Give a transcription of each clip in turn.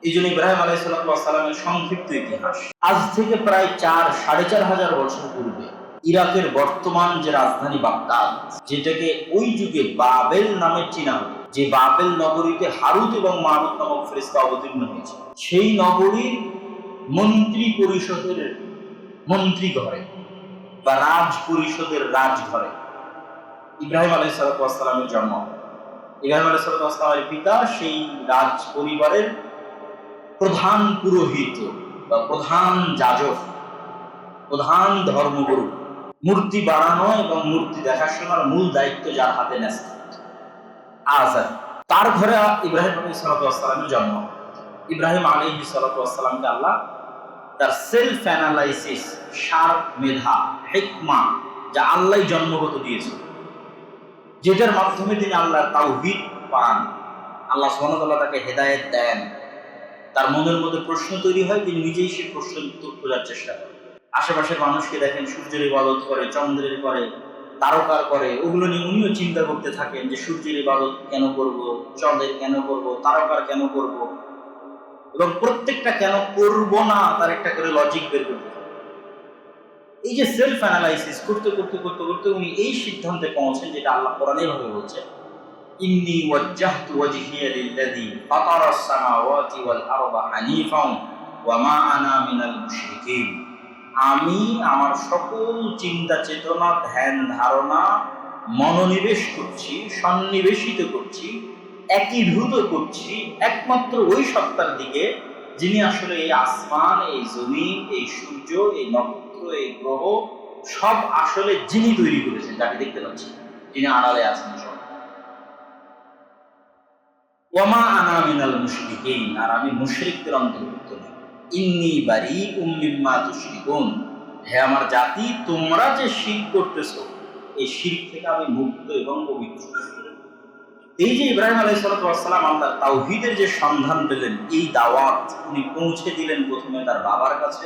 এই জন্য ইব্রাহিম আলাইহিস সালামের সংক্ষিপ্ত ইতিহাস আজ থেকে প্রায় 4,500 বছর পূর্বে ইরাকের বর্তমান যে রাজধানী বাগদাদ, যেটাকে ওই যুগে বাবেল নামে চিনা হতো, যে বাবেল নগরীতে হারুত এবং মারুত নামক ফেরেশতা অবতীর্ণ হয়েছে, সেই নগরীর মন্ত্রী পরিষদের মন্ত্রী ঘরে বা রাজ পরিষদের রাজঘরে ইব্রাহিম আলাইহিস সালামের জন্ম। ইব্রাহিম আলাইহিস সালামের পিতা সেই রাজ পরিবারের প্রধান পুরোহিত বা প্রধান যাজক, প্রধান ধর্মগুরু। মূর্তি বানানো এবং মূর্তি দেখাশোনার মূল দায়িত্ব যার হাতে ন্যস্ত আজাদ, তার ঘরে ইব্রাহিম আলাইহিস সালামের জন্ম। ইব্রাহিম আলাইহিস সালামকে আল্লাহ তার সেলফ অ্যানালাইসিস, শার্প মেধা, হিকমা, যা আল্লাহ জন্মগত দিয়েছে, যেটার মাধ্যমে তিনি আল্লাহর তাওহীদ পান। আল্লাহ সুবহানাহু ওয়া তাআলা তাকে হেদায়েত দেন। তার মনের মধ্যে প্রশ্ন তৈরি হয়, তিনি নিজেই সেই প্রশ্নের উত্তর খোঁজার চেষ্টা করেন। আশেপাশের মানুষকে দেখেন সূর্যের ইবাদত করে, চন্দ্রের করে, তারকার করে, ওগুলো নিয়ে উনিও চিন্তা করতে থাকেন যে সূর্যের ইবাদত কেন করব, চন্দ্রের কেন করব, তারকার কেন করব, এবং প্রত্যেকটা কেন করব না তার একটা করে লজিক বের করতে থাকেন। এই যে সেলফ অ্যানালাইসিস করতে করতে করতে করতে উনি এই সিদ্ধান্তে পৌঁছেন, যেটা আল্লাহ কোরআনে ভাবে বলছে, ইন্নী ওয়াজ্জাহতু ওয়াজহিয়া লিল্লাযী ফাতারাস সামাওয়াতি ওয়াল আরদা হানিফান ওয়া মা আনা মিনাল মুশরিকিন। আমি আমার সকল চিন্তা চেতনা, ধ্যান ধারণা মনোনিবেশ করছি, সন্নিবেশিত করছি, একীভূত করছি একমাত্র ওই সত্তার দিকে, যিনি আসলে এই আসমান, এই জমিন, এই সূর্য, এই নক্ষত্র, এই গ্রহ সব আসলে যিনি তৈরি করেছেন, যাকে দেখতে পাচ্ছি, যিনি আড়ালে আছেন সব। ওয়ামা আনা মিনাল মুশরিকিন, আর আমি মুশরিকদের অন্তর্ভুক্ত নই। ইন্নী বারীউম মিম্মা তুশরিকুন, হে আমার জাতি, তোমরা যে শিরক করতেছো, এই শিরক থেকে আমি মুক্ত এবং পবিত্র। এই যে ইব্রাহিম আলাইহিস সালাম আল্লাহর তাওহীদের যে সন্ধান পেলেন, এই দাওয়াত উনি পৌঁছে দিলেন প্রথমে তার বাবার কাছে,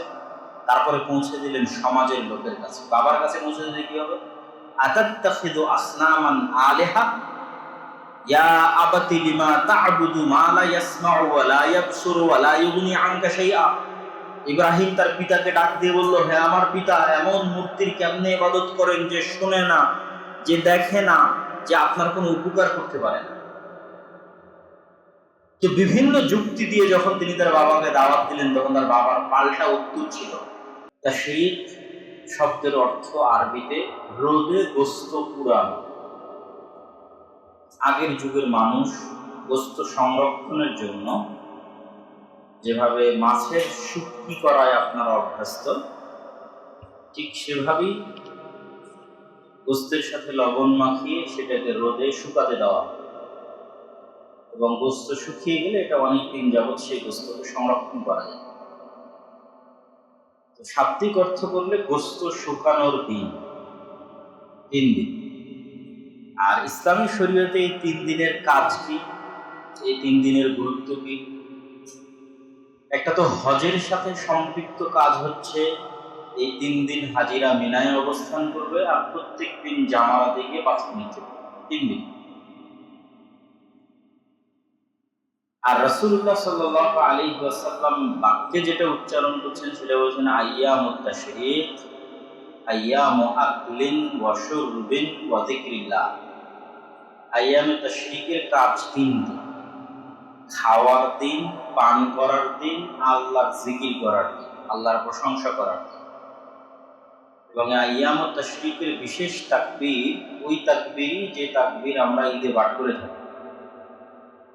তারপরে পৌঁছে দিলেন সমাজের লোকের কাছে। বাবার কাছে পৌঁছে দিলে কি হবে? আতাত্তাখিযু আসনামান আলিহা ইয়া আবাতি লিমা তা'বুদু মা লা ইয়াসমাউ ওয়া লা ইয়াবসুরু ওয়া লা ইউগনি আনকা শাইআ। ইব্রাহিম তার পিতাকে ডাক দিয়ে বলল, হে আমার পিতা, এমন মূর্তির কেমনে ইবাদত করেন যে শোনে না, যে দেখে না, যে আপনার কোনো উপকার করতে পারে না। তো বিভিন্ন যুক্তি দিয়ে যখন তিনি তার বাবাকে দাওয়াত দিলেন, তখন তার বাবার পাল্টা উত্তর ছিল, তা শিরক শব্দের অর্থ আরবিতে রোদে গোস্ত পুড়ানো। আগের যুগের মানুষ গোস্ত সংরক্ষণের জন্য যেভাবে মাছের শুটকি করায় আপনারা অভ্যস্ত, ঠিক সেভাবেই গোস্তের সাথে লবণ মাখিয়ে সেটাকে রোদে শুকাতে দেওয়া, এবং গোস্ত শুকিয়ে গেলে এটা অনেক দিন যাবৎ সেই গোস্তকে সংরক্ষণ করা যায়। তো শাব্দিক অর্থ করলে গোস্ত শুকানোর দিন 3 দিন। আর ইসলামী শরীয়তে এই 3 দিনের কাজ কি, এই 3 দিনের গুরুত্ব কি? একটা তো হজের সাথে সম্পৃক্ত কাজ হচ্ছে এই 3 দিন হাজিরা মিনায় অবস্থান করবে, আর প্রত্যেক দিন জামারা দিকে 5 মিনিট 3 দিন। আর রাসূলুল্লাহ সাল্লাল্লাহু আলাইহি ওয়াসাল্লাম বাক্যে যেটা উচ্চারণ করছেন সেটা বলছেন আইয়ামুত তাশরীক, আইয়ামু আকলিন ওয়া শুরবিন ওয়া যিকরিল্লাহ। আইয়ামুত তাশরীকের কাজ 3 দিন: খাওয়ার দিন, পান করার দিন, আল্লাহর জিকির করার দিন, আল্লাহর প্রশংসা করার দিন। এবং আইয়ামুত তাশরীকের বিশেষ তাকবীর ওই তাকবীরই যে তাকবীর আমরা ঈদে পাঠ করে থাকি,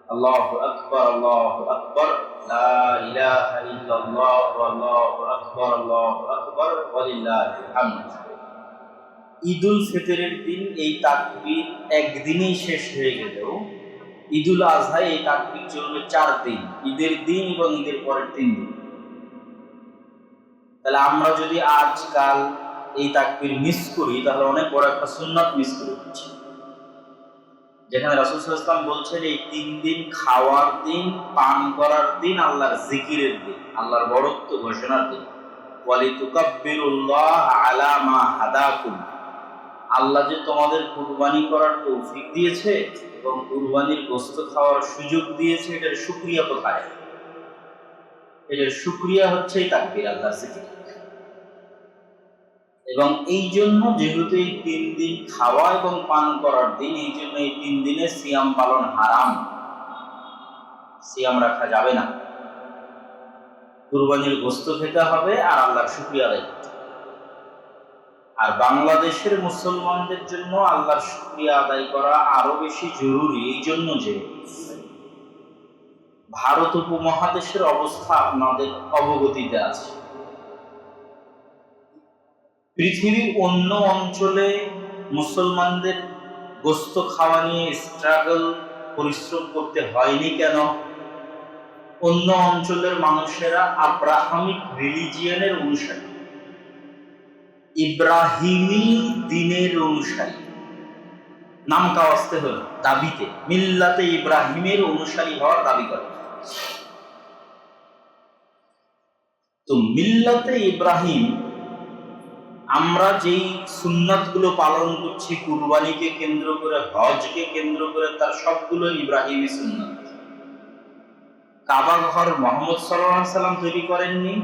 আল্লাহু আকবার, আল্লাহু আকবার, লা ইলাহা ইল্লাল্লাহ, আল্লাহু আকবার, আল্লাহু আকবার, ওয়ালিল্লাহিল হামদ। ঈদুল ফিতরের দিন এই তাকবীর একদিনেই শেষ হয়ে গেলেও ঈদুল আজহায় এই তাকবীর চলবে 4 দিন, ঈদের দিন এবং ঈদের পরের 3 দিন। তাহলে আমরা যদি আজকাল এই তাকবীর মিস করি, তাহলে অনেক বড় একটা সুন্নাত মিস করে দিচ্ছি। যেখানে রাসূল সাল্লাল্লাহু আলাইহি ওয়াসাল্লাম বলছেন এই 3 দিন খাওয়ার দিন, পান করার দিন, আল্লাহর জিকিরের দিন, আল্লাহর বড়ত্ব ঘোষণার দিন। ওয়ালিতুকাব্বিরুল্লাহ আলা মা হাদাকুম, আল্লাহ যে তোমাদের কুরবানি করার তৌফিক দিয়েছে এবং কুরবানির গোশত খাওয়ার সুযোগ দিয়েছে, এটার শুকরিয়া কোথায়? এটার শুকরিয়া হচ্ছে তাকবীর, আল্লাহর জিকির। এবং এই জন্য যেহেতু এই 3 দিন খাওয়া এবং পান করার দিন, এই জন্য এই 3 দিনে সিয়াম পালন হারাম, সিয়াম রাখা যাবে না। কুরবানির গোশত খেতে হবে আর আল্লাহর শুকরিয়া আদায় করতে হবে। আর বাংলাদেশের মুসলমানদের জন্য আল্লাহর শুকরিয়া আদায় করা আরো বেশি জরুরি, এই জন্য যে ভারত উপমহাদেশের অবস্থা আপনাদের অবগতিতে আছে। পৃথিবীর অন্য অঞ্চলে মুসলমানদের গোশত খাওয়া নিয়ে স্ট্রাগল, পরিশ্রম করতে হয়নি কেন? অন্য অঞ্চলের মানুষেরা আব্রাহামিক রিলিজিয়নের অনুসারী, ইব্রাহিমী দিনের অনুসারী, নাম কাওয়াস্তে হল দাবিতে মিল্লাতে ইব্রাহিমের অনুসারী হওয়ার দাবি করে। তো মিল্লাতে ইব্রাহিম, আমরা যেই সুন্নাতগুলো পালন করছি কুরবানিকে কেন্দ্র করে, হজকে কেন্দ্র করে, তার সবগুলো ইব্রাহিমী সুন্নাত। কাবা ঘর মুহাম্মদ সাল্লাল্লাহু আলাইহি সাল্লাম তৈরি করেননি,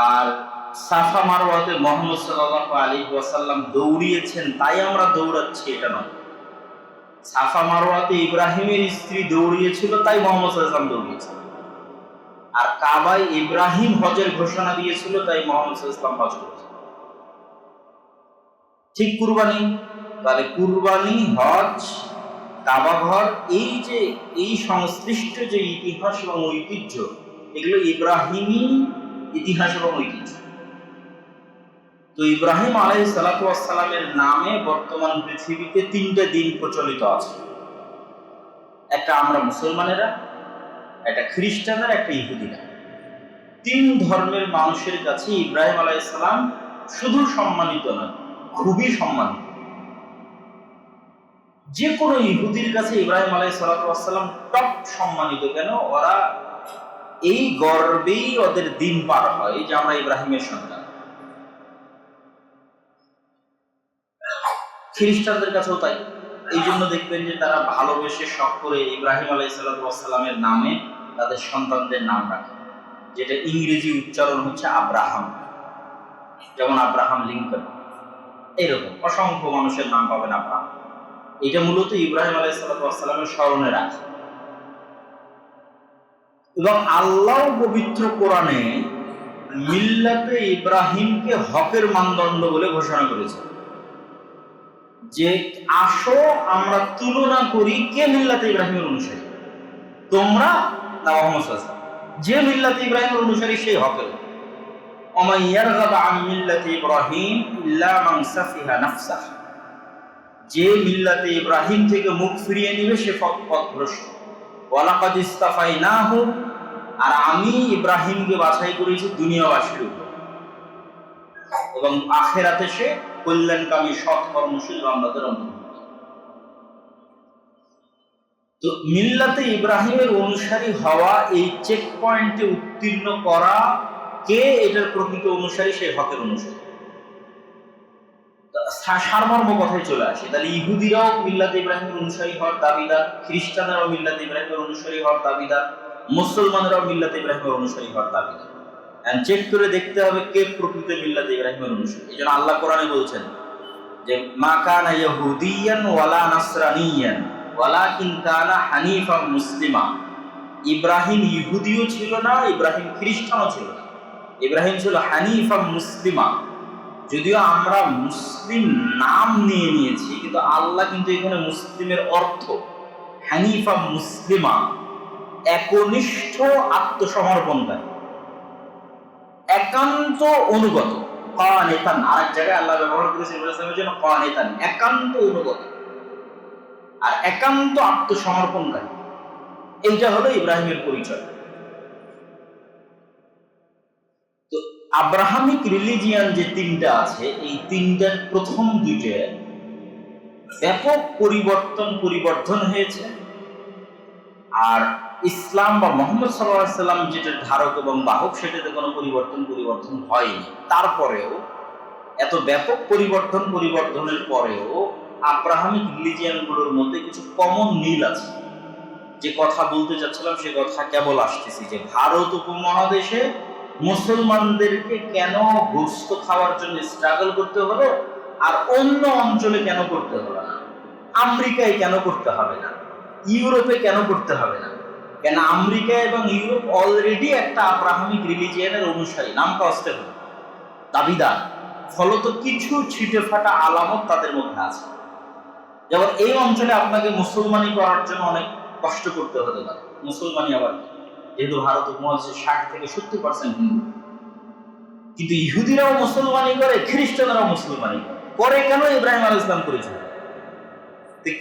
আর সাফা মারওয়াতে মুহাম্মদ সাল্লাল্লাহু আলাইহি ওয়াসাল্লাম দৌড়িয়েছেন তাই আমরা দৌড়াচ্ছি, এটা নয়। সাফা মারওয়াতে ইব্রাহিমের স্ত্রী দৌড়িয়েছিল তাই মুহাম্মদ সাল্লাল্লাহু আলাইহি ওয়াসাল্লাম দৌড়িয়েছেন। আর কাবায় ইব্রাহিম হজের ঘোষণা দিয়েছিল তাই মুহাম্মদ সাল্লাল্লাহু আলাইহি ওয়াসাল্লাম হজ করেছেন। ঠিক কুরবানি, তাহলে কুরবানি, হজ, কাবা ঘর, এই যে এই সংশ্লিষ্ট যে ইতিহাস এবং ঐতিহ্য, এগুলো ইব্রাহিমী ইতিহাস এবং ঐতিহ্য। তো ইব্রাহিম আলাইহিস সালাতু ওয়াস সালামের নামে বর্তমান পৃথিবীতে 3টে দিন প্রচলিত আছে। একটা আমরা মুসলমানেরা, একটা খ্রিস্টানরা, একটা ইহুদিরা। 3 ধর্মের মানুষের কাছে ইব্রাহিম আলাইহিস সালাম শুধু সম্মানিত নয়, খুবই সম্মানিত। যে কোনো ইহুদির কাছে ইব্রাহিম আলাইহিস সালাতু ওয়াস সালাম টপ সম্মানিত। কেন? ওরা এই গর্বেই ওদের দিন পার হয় যে আমরা ইব্রাহিমের সন্তান। খ্রিস্টানদের কাছেও তাই। এই জন্য দেখবেন যে তারা ভালোবেসে শখ করে ইব্রাহিম আলাইহিস সালাতু ওয়াস সালামের নামে তাদের সন্তানদের নাম রাখে, যেটা ইংরেজি উচ্চারণ হচ্ছে আব্রাহাম। যেমন আব্রাহাম লিঙ্কন, এরকম অসংখ্য মানুষের নাম পাবেন আব্রাহাম। এটা মূলত ইব্রাহিম আলাইহিস সালাতু ওয়াস সালামের স্মরণে রাখে। এবং আল্লাহ পবিত্র কোরআনে মিল্লাতে ইব্রাহিমকে হকের মানদণ্ড বলে ঘোষণা করেছে, যে আসো আমরা তুলনা করি কে মিল্লাতে ইব্রাহিমের অনুসারী, তোমরা না মুহাম্মদ সাল্লাল্লাহু আলাইহি ওয়াসাল্লাম। যে মিল্লাতে ইব্রাহিমের অনুসারী সেই হকের। ওমান ইয়ারগাবু আন মিল্লাতি ইব্রাহিম ইল্লা মান সাফিহা নাফসাহ, যে মিল্লাতে ইব্রাহিম থেকে মুখ ফিরিয়ে নিবে সে পথভ্রষ্ট। ওয়ালাকাদ ইসতাফাইনাহু, আর আমি ইব্রাহিমকে বাছাই করেছি দুনিয়াবাসীর উপর, এবং আখিরাতে সে কল্যাণকামী সৎ কর্মশীল বান্দাদের অন্তর্ভুক্ত। তো মিল্লাতে ইব্রাহিমের অনুসারী হওয়া, এই চেক পয়েন্টে উত্তীর্ণ করা, কে এটার প্রকৃত অনুসারী, সেই হকের অনুসারী। সারমর্ম কথায় চলে আসে। তাহলে ইহুদিরাও মিল্লাতে ইব্রাহিমের অনুসারী হওয়ার দাবিদার, খ্রিস্টানরাও মিল্লাতে ইব্রাহিমের অনুসারী হওয়ার দাবিদার, মুসলমানরাও মিল্লাতে ইব্রাহিমের অনুসারী হওয়ার দাবিদার। চেক করে দেখতে হবে কে প্রকৃত মিল্লাতে ইব্রাহিমের অনুসারী। এই জন্য আল্লাহ কোরআনে বলছেন যে মা কানা ইয়াহুদিয়ান ওয়ালা নাসরানিয়ান ওয়ালাকিন কানা হানিফাম মুসলিমা। ইব্রাহিম ইহুদিও ছিল না, ইব্রাহিম খ্রিস্টানও ছিল না, ইব্রাহিম ছিল হানিফাম মুসলিমা। যদিও আমরা মুসলিম নাম নিয়ে নিয়েছি, কিন্তু আল্লাহ কিন্তু এখানে মুসলিমের অর্থ হানিফা মুসলিমা, একনিষ্ঠ আত্মসমর্পণকারী, একান্ত অনুগত। কানেতান, আরেক জায়গায় আল্লাহ ব্যবহার করেছেন ইব্রাহিমের জন্য কানেতান, একান্ত অনুগত আর একান্ত আত্মসমর্পণকারী। এইটা হলো ইব্রাহিমের পরিচয়। তো আব্রাহামিক রিলিজিয়ান যে 3টা আছে, এই 3টার প্রথম 2টে ব্যাপক পরিবর্ধন হয়েছে। আর ইসলাম বা মুহাম্মদ সাল্লাল্লাহু আলাইহি সাল্লাম যেটা ধারক এবং বাহক, সেটাতে কোনো পরিবর্তন হয়নি। তারপরেও এত ব্যাপক পরিবর্ধনের পরেও আব্রাহামিক রিলিজিয়ানগুলোর মধ্যে কিছু কমন মিল আছে। যে কথা বলতে যাচ্ছিলাম সে কথা কেবল আসতেছি যে ভারত উপমহাদেশে মুসলমানদেরকে কেন গোশত খাওয়ার জন্য স্ট্রাগল করতে হলো আর অন্য অঞ্চলে কেন করতে হলো না, আমেরিকায় কেন করতে হবে না, ইউরোপে কেন করতে হবে না? কেন আমেরিকা এবং ইউরোপ অলরেডি একটা আব্রাহামিক রিলিজিয়নের অনুসারী, নামটা আসতে হবে, দাবিদার। ফলত কিছু ছিটে ফাটা আলামত তাদের মধ্যে আছে। যেমন এই অঞ্চলে আপনাকে মুসলমানি করার জন্য অনেক কষ্ট করতে হতে পারে। মুসলমানি আবার যেহেতু ভারত উপমহাদেশে 60 থেকে 70% হিন্দু, কিন্তু ইহুদিরাও মুসলমানি করে, খ্রিস্টানরাও মুসলমানি করে। কেন? ইব্রাহিম আলাইহিস সালাম করেছেন।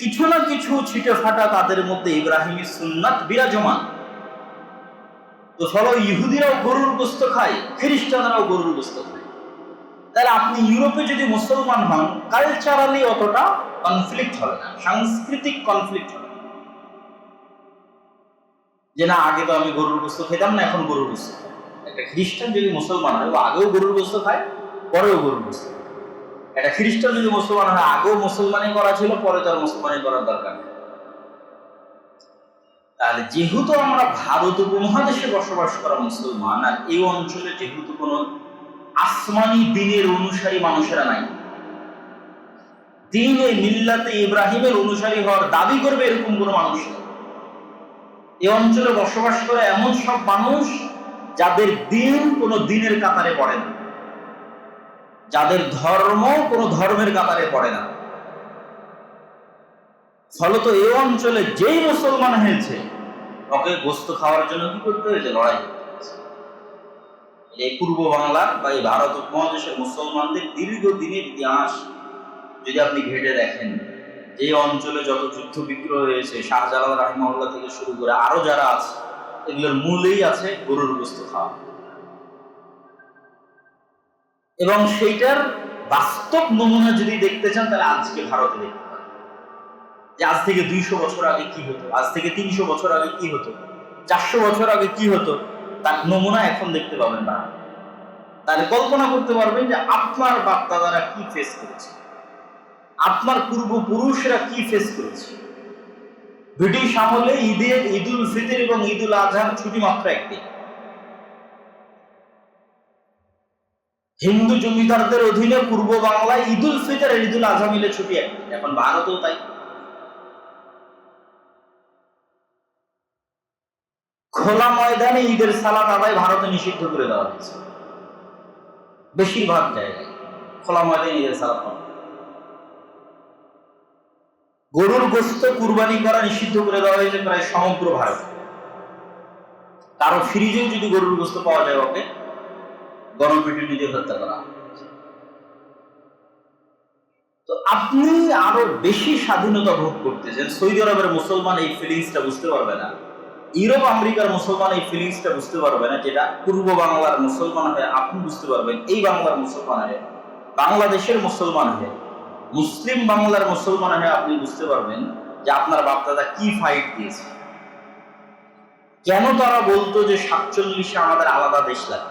কিছু না কিছু ছিটে ফাটা তাদের মধ্যে ইব্রাহিমী সুন্নাত বিরাজমান। তো ফলে ইহুদিরাও গরুর গোশত খায়, খ্রিস্টানরাও গরুর গোশত খায়। তাহলে আপনি ইউরোপে যদি মুসলমান হন, কালচারালি অতটা কনফ্লিক্ট হবে না, সাংস্কৃতিক কনফ্লিক্ট হবে না। যে না, আগে তো আমি গরুর গোশত খেতাম না, এখন গরুর গোশত খাই। একটা খ্রিস্টান যদি মুসলমান হয়, ও আগেও গরুর গোশত খায়, পরেও গরুর গোশত খায়। একটা খ্রিস্টান যদি মুসলমান হয়, আগেও মুসলমানি করা ছিল, পরে তার মুসলমানি করার দরকার নেই। তাহলে যেহেতু আমরা ভারত উপমহাদেশে বসবাস করা মুসলমান, আর এই অঞ্চলে যেহেতু কোন আসমানি দিনের অনুসারী মানুষেরা নাই, দিনে মিল্লাতে ইব্রাহিমের অনুসারী হওয়ার দাবি করবে এরকম কোন মানুষ নেই। এই অঞ্চলে বসবাস করে এমন সব মানুষ যাদের দিন কোন দিনের কাতারে পড়ে না, যাদের ধর্ম কোন ধর্মের কাতারে পড়ে না। ফলত এই অঞ্চলে যেই মুসলমান হয়েছে, ওকে গোশত খাওয়ার জন্য কি করতে হয়েছে? লড়াই করতে হয়েছে। এই পূর্ব বাংলার বা এই ভারত উপমহাদেশের মুসলমানদের দীর্ঘদিনের ইতিহাস যদি আপনি ঘেটে দেখেন, যে অঞ্চলে যত যুদ্ধ বিগ্রহ হয়েছে, শাহজালাল রাহিমাহুল্লাহ থেকে শুরু করে আরো যারা আছে, এগুলোর মূলেই আছে গরুর গোশত খাওয়া। এবং সেইটার বাস্তব নমুনা যদি দেখতে চান, তাহলে আজকে ভারতে দেখতে পারেন যে আজ থেকে 200 বছর আগে কি হতো, আজ থেকে 300 বছর আগে কি হতো, 400 বছর আগে কি হতো, তার নমুনা এখন দেখতে পাবেন না। তাহলে কল্পনা করতে পারবেন যে আপনার বাপ দাদারা কি ফেস করেছে, আপনার পূর্বপুরুষরা কি ফেস করেছে। ব্রিটিশ আমলে ঈদুল ফিতর এবং ঈদুল আজহার ছুটি মাত্র একদিন। হিন্দু জমিদারদের অধীনে পূর্ব বাংলায় ঈদুল ফিতর আর ঈদুল আজহা মিলে ছুটি একদিন। এখন ভারতেও তাই। খোলা ময়দানে ঈদের সালাত আদায় ভারতে নিষিদ্ধ করে দেওয়া হয়েছে। বেশিরভাগ জায়গায় খোলা ময়দানে ঈদের সালাত হবে। গরুর গোশত কুরবানি করা নিষিদ্ধ করে দেওয়া হয়েছে প্রায় সমগ্র ভারত। কারো ফ্রিজেও যদি গরুর গোশত পাওয়া যায়, ওকে গণপিটুনি দিয়ে হত্যা করা। তো আপনি আরো বেশি স্বাধীনতা ভোগ করতেছেন। সৌদি আরবের মুসলমান এই ফিলিংসটা বুঝতে পারবে না, ইউরোপ আমেরিকার মুসলমান এই ফিলিংসটা বুঝতে পারবে না, যেটা পূর্ব বাংলার মুসলমান হয়ে আপনি বুঝতে পারবেন। এই বাংলার মুসলমান হয়ে, বাংলাদেশের মুসলমান হয়ে, মুসলিম বাংলার মুসলমান হয়ে আপনি বুঝতে পারবেন যে আপনার বাপদাদা কি ফাইট দিয়েছে। কেন তারা বলতো যে 47-এ আমাদের আলাদা দেশ লাগে,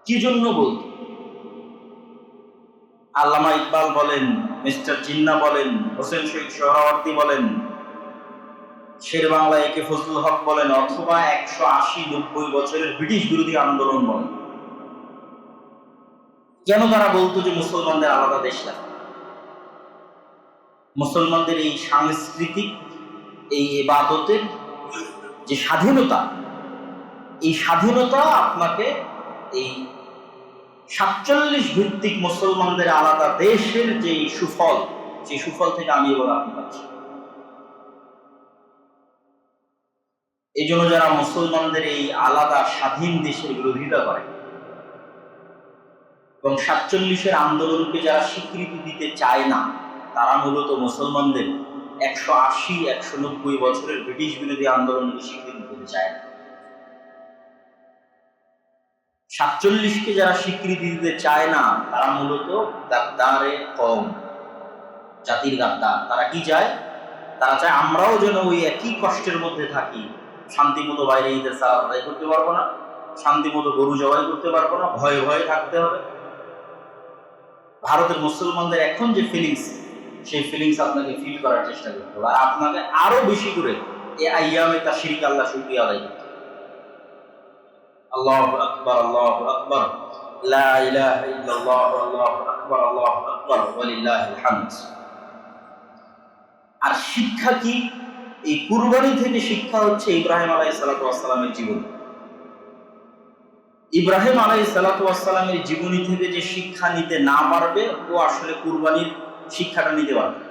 কি জন্য বলতো? আল্লামা ইকবাল বলেন, মিস্টার জিন্না বলেন, হোসেন শহীদ সোহরাওয়ার্দী বলেন, শের বাংলা একে ফজলুল হক বলেন, অথবা 180-90 বছরের ব্রিটিশ বিরোধী আন্দোলন বলেন, কেন তারা বলতো যে মুসলমানদের আলাদা দেশ লাগে? মুসলমানদের এই সাংস্কৃতিক, এই ইবাদতের যে স্বাধীনতা, এই স্বাধীনতা আপনাকে এই 47 ভিত্তিক মুসলমানদের আলাদা দেশের যে সুফল, সেই সুফল থেকে আমি এবার আপনি পাচ্ছি। এই জন্য যারা মুসলমানদের এই আলাদা স্বাধীন দেশের বিরোধিতা করে এবং 47-এর আন্দোলনকে যারা স্বীকৃতি দিতে চায় না, তারা মূলত মুসলমানদের 180-190 বছরের ব্রিটিশ বিরোধী আন্দোলনকে স্বীকৃতি দিতে চায় না। 47-কে যারা স্বীকৃতি দিতে চায় না, তারা মূলত গাদ্দারে কওম, জাতির গাদ্দার। তারা কি চায়? তারা চায় আমরাও যেন ওই একই কষ্টের মধ্যে থাকি, শান্তি মতো বাইরে ঈদের সালাত আদায় করতে পারবো না, শান্তি মতো গরু জবাই করতে পারবো না, ভয়ে ভয়ে থাকতে হবে। ভারতের মুসলমানদের এখন যে ফিলিংস, সেই ফিলিংস আপনাকে ফিল করার চেষ্টা করতে হবে, আর আপনাকে আরো বেশি করে এই আইয়ামে তাশরিক আল্লাহ শুকরিয়া আদায় করতে হবে। আল্লাহু আকবার, আল্লাহু আকবার, লা ইলাহা ইল্লাল্লাহ, আল্লাহু আকবার, আল্লাহু আকবার, ওয়ালিল্লাহিল হামদ। আর শিক্ষা কি? এই কুরবানি থেকে শিক্ষা হচ্ছে ইব্রাহিম আলাইহিস সালাতু ওয়াস সালামের জীবন। ইব্রাহিম আলাইহিস সালাতু ওয়াস সালামের জীবনী থেকে যে শিক্ষা নিতে না পারবে, ও আসলে কুরবানির শিক্ষাটা নিতে পারবে।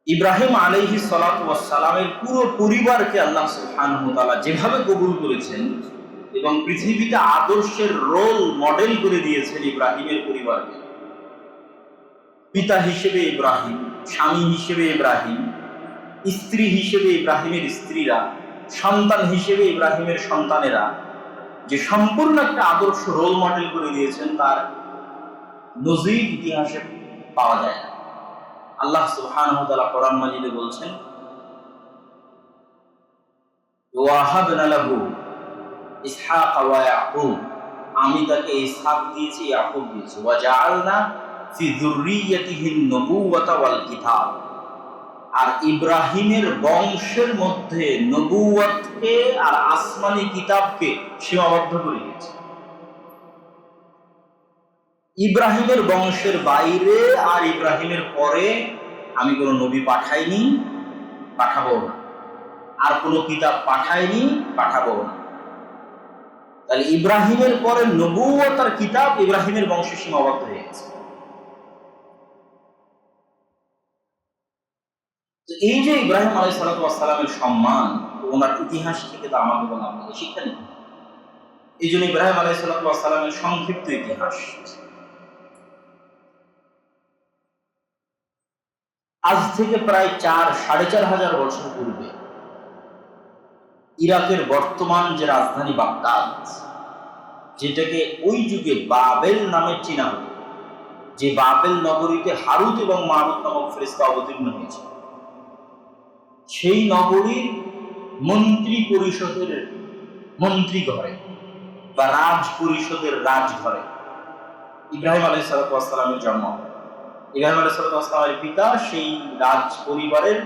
ইব্রাহিম আলাইহিস সালাতু ওয়াস সালামের পুরো পরিবারকে আল্লাহ সুবহানাহু ওয়া তাআলা যেভাবে কবুল করেছেন এবং পৃথিবীতে আদর্শের রোল মডেল করে দিয়েছেন ইব্রাহিমের পরিবারকে। পিতা হিসেবে ইব্রাহিম, স্বামী হিসেবে ইব্রাহিম, স্ত্রী হিসেবে ইব্রাহিমের স্ত্রীরা, সন্তান হিসেবে ইব্রাহিমের সন্তানেরা যে সম্পূর্ণ একটা আদর্শ রোল মডেল করে দিয়েছেন, তার নজির ইতিহাসে পাওয়া যায় না। আল্লাহ সুবহানাহু ওয়া তাআলা কোরআন মাজিদে বলছেন, ওয়াহাবনা লাহু ইসহাক ওয়া ইয়াকুব, আমি তাকে ইসহাক দিয়েছি, ইয়াকুব দিয়েছি। ওয়া জাআলনা ফি যুররিয়াতিহিন নবুওয়াতা ওয়াল কিতাব, আর ইব্রাহিমের বংশের মধ্যে নবুওয়াতকে আর আসমানি কিতাবকে সীমাবদ্ধ করে দিয়েছে। ইব্রাহিমের বংশের বাইরে আর ইব্রাহিমের পরে আমি কোনো নবী পাঠাইনি, পাঠাবো না, আর কোনো কিতাব পাঠাইনি, পাঠাবো না। তাহলে ইব্রাহিমের পরে নবুওয়াত আর কিতাব ইব্রাহিমের বংশে সীমাবদ্ধ হয়ে গেছে। এই যে ইব্রাহিম আলাইহিস সালাতু ওয়াস সালামের সম্মান, ওনার ইতিহাস থেকে তো আমাকে এবং আপনাকে শিক্ষা নিতে হবে। এই জন্য ইব্রাহিম আলাইহিস সালাতু ওয়াস সালামের সংক্ষিপ্ত ইতিহাস। আজ থেকে প্রায় 4,500 বছর পূর্বে ইরাকের বর্তমান যে রাজধানী বাগদাদ, যেটাকে ওই যুগে বাবেল নামে চেনা হতো, যে বাবেল নগরীতে হারুত এবং মারুত নামক ফেরেশতা অবতীর্ণ হয়েছে, সেই নগরীর মন্ত্রী পরিষদের মন্ত্রী ঘরে বা রাজ পরিষদের রাজঘরে ইব্রাহিম আলাইহিস সালাতু ওয়াস সালামের জন্ম। ইব্রাহিম আলাইহিস সালাতু ওয়াস সালামের পিতা সেই রাজ পরিবারের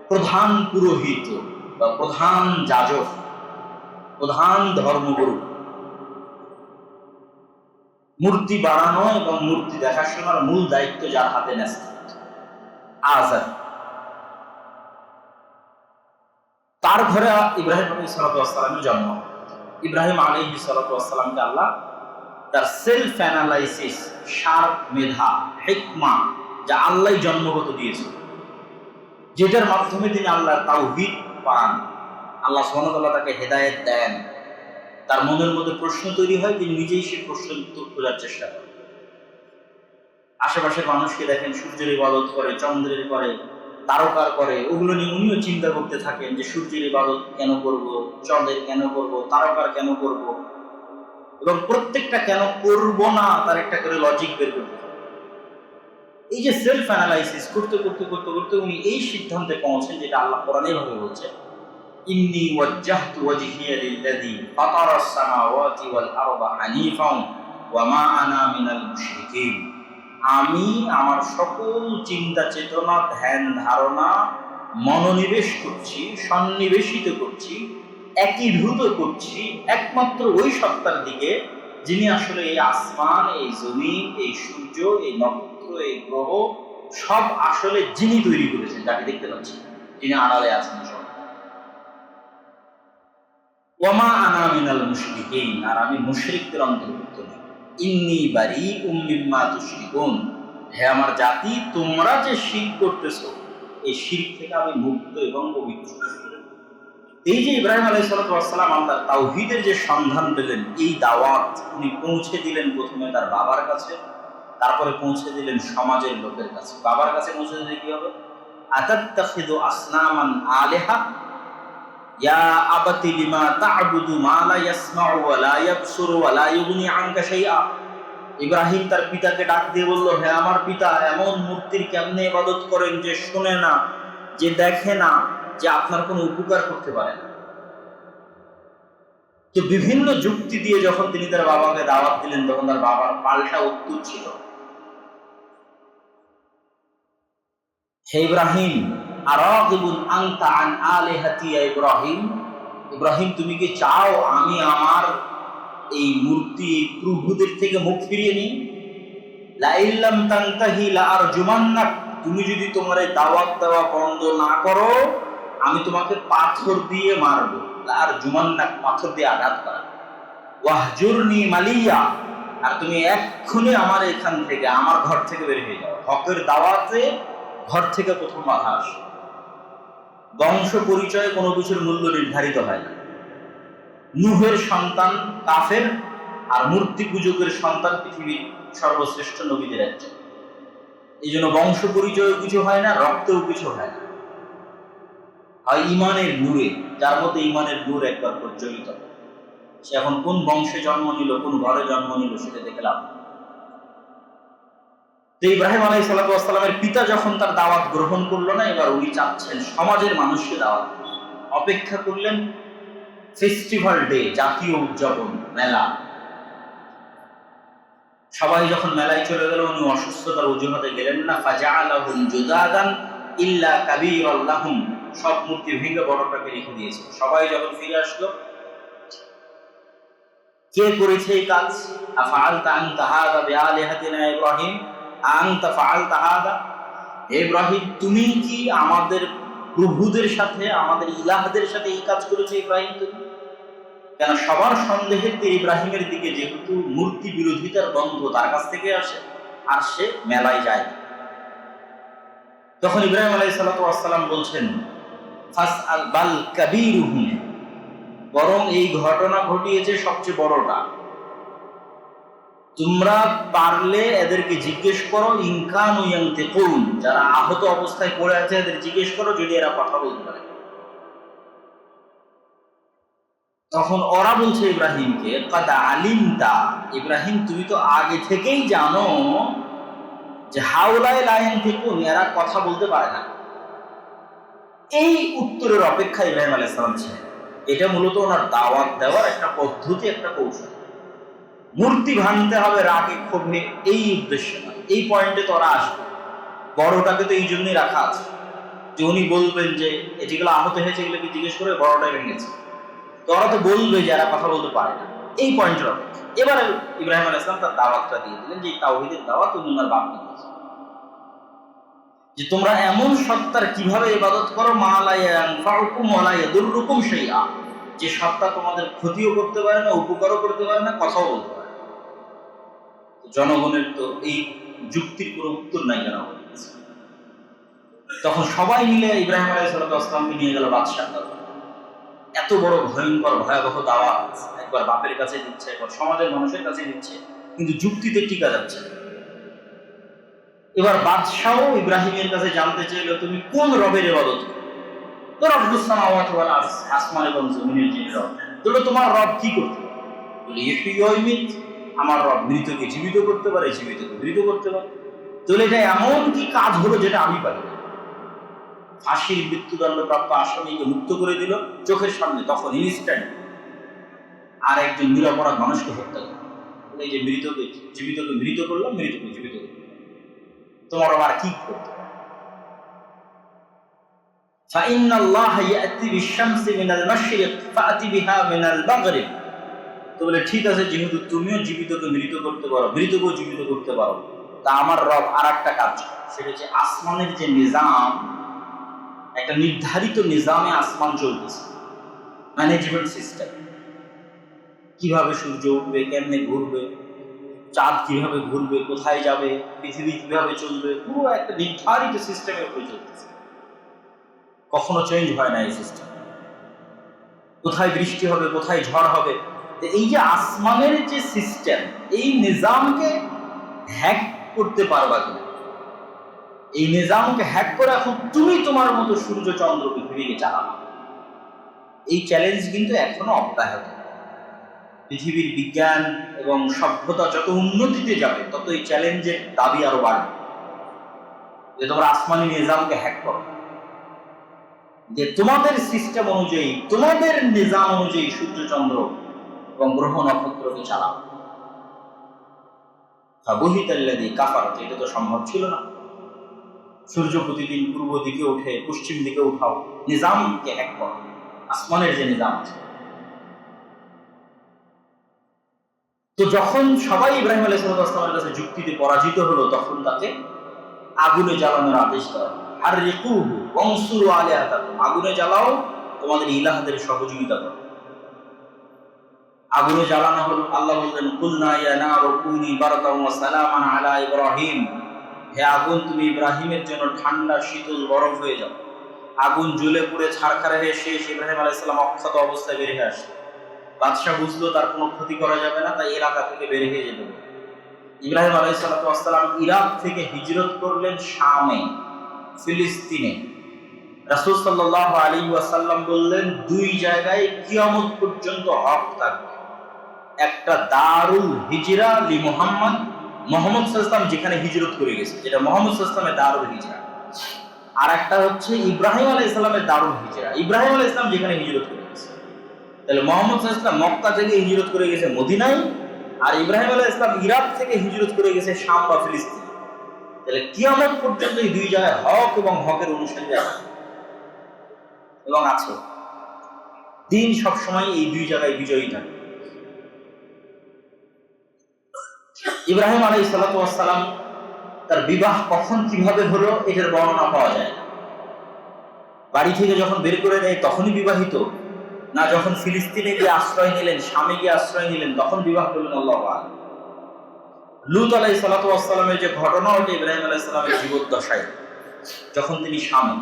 প্রধান পুরোহিত বা প্রধান যাজক, প্রধান ধর্মগুরু। মূর্তি বানানো এবং মূর্তি দেখাশোনার মূল দায়িত্ব যার হাতে ন্যস্ত, আজার। তার ঘরে ইব্রাহিম আলাইহিস সালাতু ওয়াস সালামের জন্ম। ইব্রাহিম আলাইহিস সালাতু ওয়াস সালামকে আল্লাহ তার সেলফ অ্যানালাইসিস, শার্প মেধা, হিকমা, যা আল্লাহ জন্মগত দিয়েছে, যেটার মাধ্যমে তিনি আল্লাহর তাওহীদ পান, আল্লাহ সুবহানাহু ওয়া তাআলা তাকে হেদায়েত দেন। তার মনের মধ্যে প্রশ্ন তৈরি হয়, তিনি নিজেই সেই প্রশ্নের উত্তর খোঁজার চেষ্টা করেন। আশেপাশের মানুষকে দেখেন সূর্যের ইবাদত করে, চন্দ্রের করে, তারকার করে, ওগুলো নিয়ে উনিও চিন্তা করতে থাকেন যে সূর্যের ইবাদত কেন করব, চন্দ্রের কেন করব, তারকার কেন করব, এবং প্রত্যেকটা কেন করব না তার একটা করে লজিক বের করতে থাকে। এই যে সেলফ অ্যানালাইসিস করতে করতে করতে করতে উনি এই সিদ্ধান্তে পৌঁছেন, যেটা আল্লাহ কোরআনে ভাবে বলছে, ইন্নী ওয়াজ্জাহতু ওয়াজহিয়া লিল্লাযী ফাতারাস সামাওয়াতি ওয়াল আরদা হানিফান ওয়া মা আনা মিনাল মুশরিকিন। আমি আমার সকল চিন্তা চেতনা, ধ্যান ধারণা মনোনিবেশ করছি, সন্নিবেশিত করছি, একীভূত করছি একমাত্র ওই সত্তার দিকে, যিনি আসলে এই আসমান, এই জমিন, এই সূর্য, এই নক্ষত্র, এই গ্রহ সব আসলে যিনি তৈরি করেছেন, যাকে দেখতে পাচ্ছি, যিনি আড়ালে আছেন সব। ওয়ামা আনা মিনাল মুশরিকিন, আর আমি মুশরিকদের অন্তর্ভুক্ত নই। ইন্নী বারীউম মিম্মা তুশরিকুন, হে আমার জাতি, তোমরা যে শিরক করতেছো, এই শিরক থেকে আমি মুক্ত এবং পবিত্র। এই যে ইব্রাহিম আলাইহিস সালাতু ওয়াস সালাম আল্লাহর তাওহীদের যে সন্ধান পেলেন, এই দাওয়াত উনি পৌঁছে দিলেন প্রথমে তার বাবার কাছে, তারপরে পৌঁছে দিলেন সমাজের লোকের কাছে। বাবার কাছে পৌঁছে দিলে কি হবে? আতাত্তাখিযু আসনামান আলিহা ইয়া আবাতি লিমা তা'বুদু মা লা ইয়াসমাউ ওয়া লা ইয়াবসুরু ওয়া লা ইউগনি আনকা শাইআ। ইব্রাহিম তার পিতাকে ডাক দিয়ে বলল, হে আমার পিতা, এমন মূর্তির কেমনে ইবাদত করেন যে শোনে না, যে দেখে না, যে আপনার কোনো উপকার করতে পারে না। তো বিভিন্ন যুক্তি দিয়ে যখন তিনি তার বাবাকে দাওয়াত দিলেন, তখন তার বাবার পাল্টা উত্তর ছিল, হে ইব্রাহিম, আরাগিবুন আনতা আন আলিহাতি ইয়া ইব্রাহিম, ইব্রাহিম তুমি কি চাও আমি আমার এই মূর্তি প্রভুদের থেকে মুখ ফিরিয়ে নিই? লা ইল্লাম তানতাহি লা আরজুমান্নাক, তুমি যদি তোমার এই দাওয়াত দেওয়া বন্ধ না করো আমি তোমাকে পাথর দিয়ে মারবো। লা আরজুমান্নাক, পাথর দিয়ে আঘাত করা। ওয়াহজুরনি মালিয়া, আর তুমি এক্ষুনি আমার এখান থেকে, আমার ঘর থেকে বের হয়ে যাও। হকের দাওয়াতে ঘর থেকে প্রথম বাধা আসে। বংশ পরিচয়ে কোনো কিছুর মূল্য নির্ধারিত হয় না। নূহের সন্তান কাফের, আর মূর্তি পূজকের সন্তান পৃথিবীর সর্বশ্রেষ্ঠ নবীদের একজন। এই জন্য বংশ পরিচয়েও কিছু হয় না, রক্তেও কিছু হয় না, হয় ইমানের নূরে, যার মধ্যে ইমানের নূর একবার প্রজ্বলিত। সে এখন কোন বংশে জন্ম নিল, কোন ঘরে জন্ম নিল, সেটা দেখলাম। তো ইব্রাহিম আলাইহিস সালামের পিতা যখন তার দাওয়াত গ্রহণ করলো না, এবার উনি চাচ্ছেন সমাজের মানুষকে দাওয়াত। অপেক্ষা করলেন ফেস্টিভ্যাল ডে, জাতীয় উদযাপন, মেলা। সবাই যখন মেলায় চলে গেল, উনি অসুস্থতার অজুহাতে গেলেন না। ফাজআলাহুম জুদাদান ইল্লা কাবীরাল লাহুম, সব মূর্তি ভেঙে বড়টাকে রেখে দিয়েছে। সবাই যখন ফিরে আসলো, কে করেছে এই কাজ? আফআলতা আনতা হাযা বিআলিহাতিনা ইব্রাহিম, আনতা ফাআলতা হাযা, ইব্রাহিম তুমি কি আমাদের প্রভুদের সাথে, আমাদের ইলাহদের সাথে এই কাজ করেছো ইব্রাহিম তুমি? কেন সবার সন্দেহের তীর ইব্রাহিমের দিকে, যেহেতু মূর্তি বিরোধিতার গন্ধ তার কাছ থেকে আসে, আর সে মেলায় যায়। তখন ইব্রাহিম আলাইহিস সালাম বলছেন, ফাসআল বাল কাবীরুহুম, বরং এই ঘটনা ঘটিয়েছে সবচেয়ে বড়টা। তোমরা পারলে এদেরকে জিজ্ঞেস করো, ইনকানু ইয়ানতিকুন, যারা আহত অবস্থায় পড়ে আছে এদের জিজ্ঞেস করো যদি এরা কথা বলতে পারে। তখন ওরা বলছে ইব্রাহিমকে, কাদ আলিমতা, ইব্রাহিম তুমি তো আগে থেকেই জানো যে হাউলাই লা ইয়ানতিকুন, এরা কথা বলতে পারে না। এই উত্তরের অপেক্ষা ইব্রাহিম আলাইহিস সালাম ছিলেন। এটা মূলত ওনার দাওয়াত দেওয়ার একটা পদ্ধতি, একটা কৌশল। মূর্তি ভাঙতে হবে রাগে ক্ষোভে, এই উদ্দেশ্য না। এই পয়েন্টে তো ওরা আসবে। বড়টাকে তো এই জন্যই রাখা আছে যে উনি বলবেন যে যেগুলো আহত হয়েছে এগুলোকে জিজ্ঞেস করে বড়টাই ভেঙেছে। তো ওরা তো বলবে যে এরা কথা বলতে পারে না, এই পয়েন্টের অপেক্ষা। এবারে ইব্রাহিম আলাইহিস সালাম তার দাওয়াতটা দিয়ে দিলেন, যে তাওহীদের দাওয়াত উনি ওনার বাপকে দিয়েছেন, যে তোমরা এমন সত্তার কিভাবে ইবাদত করো, মা লা ইয়ানফাউকুম ওয়া লা ইয়াদুররুকুম শাইআ, যে সত্তা তোমাদের ক্ষতিও করতে পারে না, উপকারও করতে পারে না, কথাও বলতে পারে না। জনগণের তো এই যুক্তির কোনো উত্তর নাই জনগণের কাছে। তখন সবাই মিলে ইব্রাহিম আলাইহিস সালামকে নিয়ে গেল বাদশাহ। এত বড় ভয়ঙ্কর ভয়াবহ দাওয়াত, একবার বাপের কাছে দিচ্ছে, একবার সমাজের মানুষের কাছে দিচ্ছে, কিন্তু যুক্তিতে টিকা যাচ্ছে। এবার বাদশাহ ইব্রাহিমের কাছে জানতে চাইল, তুমি কোন রবের ইবাদত করো? তো রব্বুস সামাওয়াতি ওয়াল আরদ, আসমান এবং জমিনের যিনি রব। তাহলে তোমার রব কি করতে পারে? বলে ইহয়ী ওয়া ইউমীত, আমার রব মৃতকে জীবিত করতে পারে, জীবিতকে মৃত করতে পারে। তাহলে এটা এমন কি কাজ হলো যেটা আমি পারি না? ফাঁসির মৃত্যুদণ্ডপ্রাপ্ত আসামিকে মুক্ত করে দিল চোখের সামনে, তখন ইনস্ট্যান্ট। আর একজন নিরপরাধ মানুষকে হত্যা করল। এই যে মৃতকে জীবিতকে মৃত করলাম, মৃতকে জীবিত করলাম, তোমার আবার কি করতে? ফাইন্নাল্লাহা ইয়াতি বিশ-শামসি মিনাল মাশরিক ফাতি বিহা মিনাল মাগরিব। তো বলে ঠিক আছে, যেহেতু তুমিও জীবিতকে মৃত করতে পারো, মৃতকেও জীবিত করতে পারো, তা আমার রব আর একটা কাজ, সেটা হচ্ছে আসমানের যে নিজাম, একটা নির্ধারিত নিজামে আসমান চলতেছে, ম্যানেজমেন্ট সিস্টেম। কিভাবে সূর্য উঠবে, কেমনে ঘুরবে, চাঁদ কিভাবে ঘুরবে, কোথায় যাবে, পৃথিবী কিভাবে চলবে, পুরো একটা নির্ধারিত সিস্টেমের উপরে চলতেছে। কখনো চেঞ্জ হয় না এই সিস্টেম। কোথায় বৃষ্টি হবে, কোথায় ঝড় হবে। এই যে আসমানের যে সিস্টেম, এই নিজামকে হ্যাক করতে পারবা কিনা, এই নিজামকে হ্যাক করে এখন তুমি তোমার মতো সূর্য চন্দ্র পৃথিবীকে চালানো, এই চ্যালেঞ্জ কিন্তু এখনো অব্যাহত। পৃথিবীর বিজ্ঞান এবং সভ্যতা যত উন্নতিতে যাবে, তত এই চ্যালেঞ্জের দাবি আরো বাড়বে, যে তোমরা আসমানি নিজামকে হ্যাক করো, যে তোমাদের সিস্টেম অনুযায়ী, তোমাদের নিজাম অনুযায়ী সূর্য চন্দ্র এবং গ্রহ নক্ষত্রকে চালাও। ফাবুহিতাল্লাযী কাফার, এটা তো সম্ভব ছিল না। সূর্য প্রতিদিন পূর্ব দিকে ওঠে, পশ্চিম দিকে উঠাও, নিজামকে এক করো, আসমানের যে নিজাম আছে। তো যখন সবাই ইব্রাহিম আলাইহিসসালামের কাছে যুক্তিতে পরাজিত হলো, তখন তাকে আগুনে জ্বালানোর আদেশ দেওয়া, আর রিকুহু ওয়ানসুরু আলিহাতাকুম, আগুনে জ্বালাও, তোমাদের ইলাহদের সহযোগিতা করো। আগুনে জ্বালানো হলো। আল্লাহ বললেন, কুলনা ইয়া নারু কুনি বারদান ওয়া সালামান আলা ইব্রাহিম, হে আগুন তুমি ইব্রাহিমের জন্য ঠান্ডা শীতল বরফ হয়ে যাও। আগুন জ্বলে পুড়ে ছারখার হয়ে শেষ। ইব্রাহিম আলাইহিস সালাম অক্ষত অবস্থায় বের হয়ে আসে। বাদশাহ বুঝলো তার কোনো ক্ষতি করা যাবে না, তাই এলাকা থেকে বের হয়ে যেতে হবে। ইব্রাহিম আলাইহিস সালাম ইরাক থেকে হিজরত করলেন শামে, ফিলিস্তিনে। রাসূল সাল্লাল্লাহু আলাইহি ওয়াসাল্লাম বললেন, দুই জায়গায় কিয়ামত পর্যন্ত হক থাকবে। একটা দারুল হিজরা লি মুহাম্মদ, মুহাম্মদ সাল্লাল্লাহু আলাইহি ওয়াসাল্লাম যেখানে হিজরত করে গেছে, যেটা মুহাম্মদ সাল্লাল্লাহু আলাইহি ওয়াসাল্লামের দারুল হিজরা। আর একটা হচ্ছে ইব্রাহিম আলাইহিস সালামের দারুল হিজরা, ইব্রাহিম আলাইহিস সালাম যেখানে হিজরত করে গেছে। তাহলে মুহাম্মদ সাল্লাল্লাহু আলাইহি ওয়াসাল্লাম মক্কা থেকে হিজরত করে গেছে মদিনায়, আর ইব্রাহিম আলাইহিস সালাম ইরাক থেকে হিজরত করে গেছে শাম বা ফিলিস্তিন। তাহলে কিয়ামত পর্যন্ত এই দুই জায়গায় হক এবং হকের অনুসারী আছে এবং আছে। দিন সবসময় এই দুই জায়গায় বিজয়ী থাকে। ইব্রাহিম আলাইহিস সালাম তার বিবাহ কখন কিভাবে হলো এটার বর্ণনা পাওয়া যায় না। বাড়ি থেকে যখন বের করে দেয় তখনই বিবাহিত, না যখন ফিলিস্তিনে গিয়ে আশ্রয় নিলেন, স্বামী গিয়ে আশ্রয় নিলেন, তখন বিবাহ করলেন, আল্লাহু আ'লাম। লূত আলাইহিস সালামের যে ঘটনা, ওটা ইব্রাহিম আলাইহিস সালামের জীবদ্দশায়, যখন তিনি স্বামী।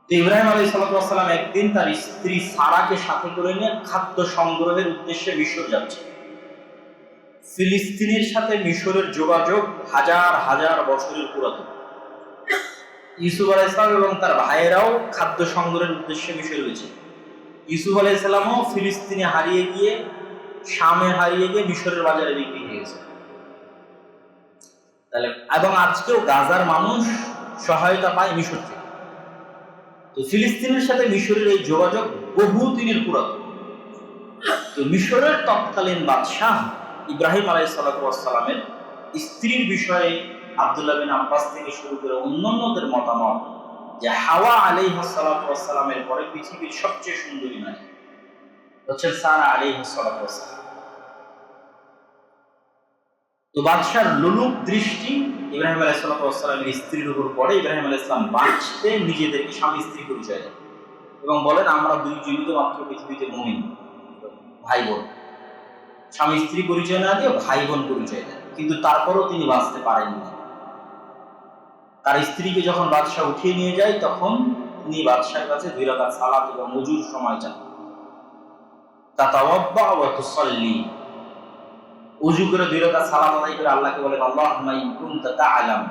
ইব্রাহিম আলাইহিস সালাম একদিন তার স্ত্রী সারাকে সাথে করে নিয়ে খাদ্য সংগ্রহের উদ্দেশ্যে মিশর যাচ্ছে। ফিলিস্তিনের সাথে মিশরের যোগাযোগ হাজার হাজার বছরের পুরাতন। ইউসুফ আলাইহিস সালাম এবং তার ভাইয়েরাও খাদ্য সংগ্রহের উদ্দেশ্যে মিশরে গেছে। ইউসুফ আলাইহিস সালামও ফিলিস্তিনে হারিয়ে গিয়ে, শামে হারিয়ে গিয়ে মিশরের বাজারে বিক্রি হয়ে গেছে। তাহলে এবং আজকেও গাজার মানুষ সহায়তা পায় মিশর থেকে। তো ফিলিস্তিনের সাথে মিশরের এই যোগাযোগ বহু দিনের পুরাতন। তো মিশরের তৎকালীন বাদশাহ ইব্রাহিম আলাইহিস সালামের স্ত্রীর বিষয়ে আব্দুল্লাহ বিন আব্বাস থেকে শুরু করে অন্যান্যদের মতামত যে হাওয়া আলাইহিস সালামের পরে পৃথিবীর সবচেয়ে সুন্দরী নারী হচ্ছেন সারা আলাইহিস সালাম। তো বাদশার লোলুপ দৃষ্টি ইব্রাহিম আলাইহিস সালামের স্ত্রীর উপর পড়ে। ইব্রাহিম আলাইহিস সালাম বাঁচতে নিজেদেরকে স্বামী স্ত্রী পরিচয় দেন এবং বলেন, আমরা দুই জীবিত মাত্র পৃথিবীতে মুমিন ভাই বোন। স্বামী স্ত্রী পরিচয় না দিয়ে ভাই বোন পরিচয় দেন। কিন্তু তারপরও তিনি বাঁচতে পারেননি। তার স্ত্রীকে যখন বাদশাহ উঠিয়ে নিয়ে যায়, তখন তিনি বাদশাহের কাছে 2 রাকাত সালাত এবং ওযুর সময় চান। তাতাওয়াব্বা ওয়া তুসাল্লি, ওযু করে 2 রাকাত সালাত আদায় করে আল্লাহকে বলেন, আল্লাহুম্মা ইন কুনতা তা'লাম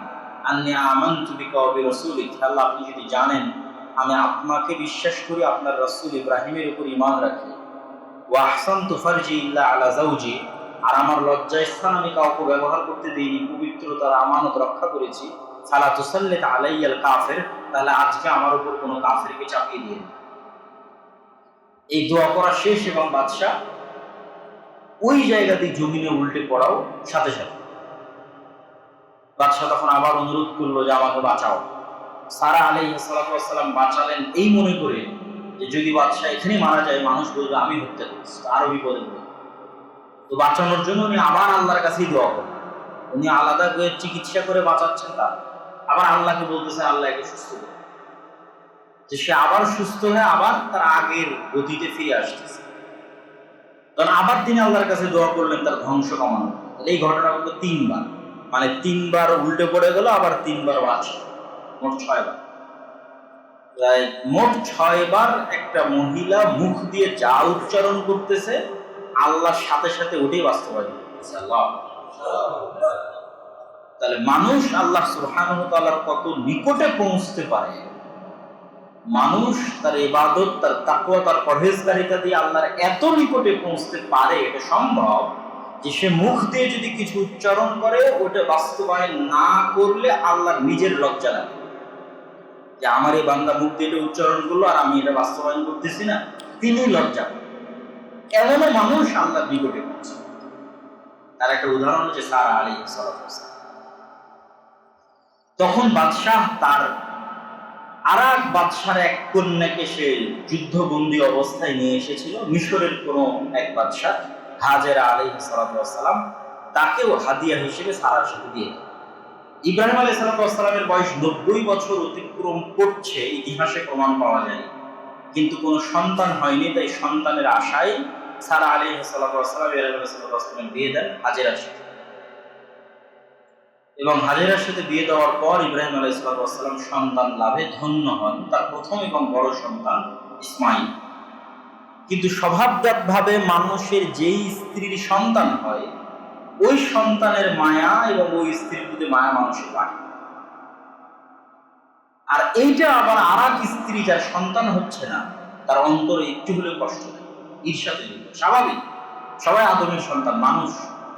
আন্নী আমানতু বিকা ওয়া বিরাসূলিক, আল্লাহ আপনি যদি জানেন আমি আপনাকে বিশ্বাস করি, আপনার রাসূল ইব্রাহিমের উপর ঈমান রাখি। ওয়া আহসানতু ফারজি ইল্লা আলা যাওজি, আর আমার লজ্জাস্থান আমি কাউকে ব্যবহার করতে দেইনি, পবিত্রতার আমানত রক্ষা করেছি। ফালা তুসাল্লিত আলাইয়াল কাফির, তাহলে আজকে আমার উপর কোনো কাফিরকে চাপিয়ে দিয়ে। এই দোয়া করা শেষ এবং বাদশা ওই জায়গাতেই জমিনে উল্টে পড়াও সাথে সাথে বাদশা তখন আবার অনুরোধ করলো যে আমাকে বাঁচাও। সারা আলাইহিস সালাম বাঁচালেন এই মনে করে যে যদি বাদশা এখানে মারা যায় মানুষ বলবে আমি হত্যা করেছি, আরো বিপদে পড়বে। তো বাঁচানোর জন্য উনি আবার আল্লাহর কাছেই দোয়া করলেন। উনি আলাদা করে চিকিৎসা করে বাঁচাচ্ছেন তা, আবার আল্লাহকে বলতেছে আল্লাহ একে সুস্থ করে, যে সে আবার সুস্থ হয়ে আবার তার আগের গতিতে ফিরে আসতেছে। তখন আবার তিনি আল্লাহর কাছে দোয়া করলেন তার ধ্বংস কামনা। এই ঘটনা হলো 3 বার, মানে 3 বার উল্টে পড়ে গেল, আবার 3 বার বাঁচল, মোট 6 বার। মোট 6 বার একটা মহিলা মুখ দিয়ে যা উচ্চারণ করতেছে আল্লাহর সাথে সাথে ওটাই বাস্তবায়ন করতেছে। আল্লাহ, তাহলে মানুষ আল্লাহ সুবহানাহু ওয়া তাআলার কত নিকটে পৌঁছতে পারে, মানুষ তার ইবাদত, তার তাকওয়া, তার পরহেজগারিতা দিয়ে আল্লাহর এত নিকটে পৌঁছতে পারে। এটা সম্ভব যে সে মুখ দিয়ে যদি কিছু উচ্চারণ করে, ওটা বাস্তবায়ন না করলে আল্লাহর নিজের লজ্জা লাগে যে আমার এই বান্দা মুখ দিয়ে এটা উচ্চারণ করলো আর আমি এটা বাস্তবায়ন করতেছি না, তিনি লজ্জা করেন। এমনও মানুষ আল্লাহর নিকটে পৌঁছে। তার একটা উদাহরণ হচ্ছে সারা আলাইহিস সালাম। তখন বাদশাহ তার আর এক বাদশার এক কন্যাকে সে যুদ্ধবন্দী অবস্থায় নিয়ে এসেছিল, মিশরের কোন এক বাদশাহ, হাজেরা আলাইহিস সালাম, তাকেও হাদিয়া হিসেবে সারার সাথে দিয়ে দেয়। ইব্রাহিম আলাইহিস সালামের বয়স 90 বছর অতিক্রম করছে, ইতিহাসে প্রমাণ পাওয়া যায়, কিন্তু কোনো সন্তান হয়নি। তাই সন্তানের আশায় সারা আলাইহিস সালাম ইব্রাহিম আলাইহিস সালামের বিয়ে দেন হাজেরার সাথে। এবং হাজেরার সাথে বিয়ে দেওয়ার পর ইব্রাহিম আলাইহিস সালাম সন্তান লাভে ধন্য হন, তার প্রথম এবং বড় সন্তান ইসমাইল। কিন্তু স্বভাবগতভাবে মানুষের যেই স্ত্রীর সন্তান হয়, ওই সন্তানের মায়া এবং ওই স্ত্রীর প্রতি মায়া মানুষের বাড়ে। আর এইটা আবার আর এক স্ত্রী যার সন্তান হচ্ছে না, তার অন্তরে একটু হলেও কষ্ট নেই, ঈর্ষা তৈরি হয়। স্বাভাবিক, সবাই আদমের সন্তান, মানুষ।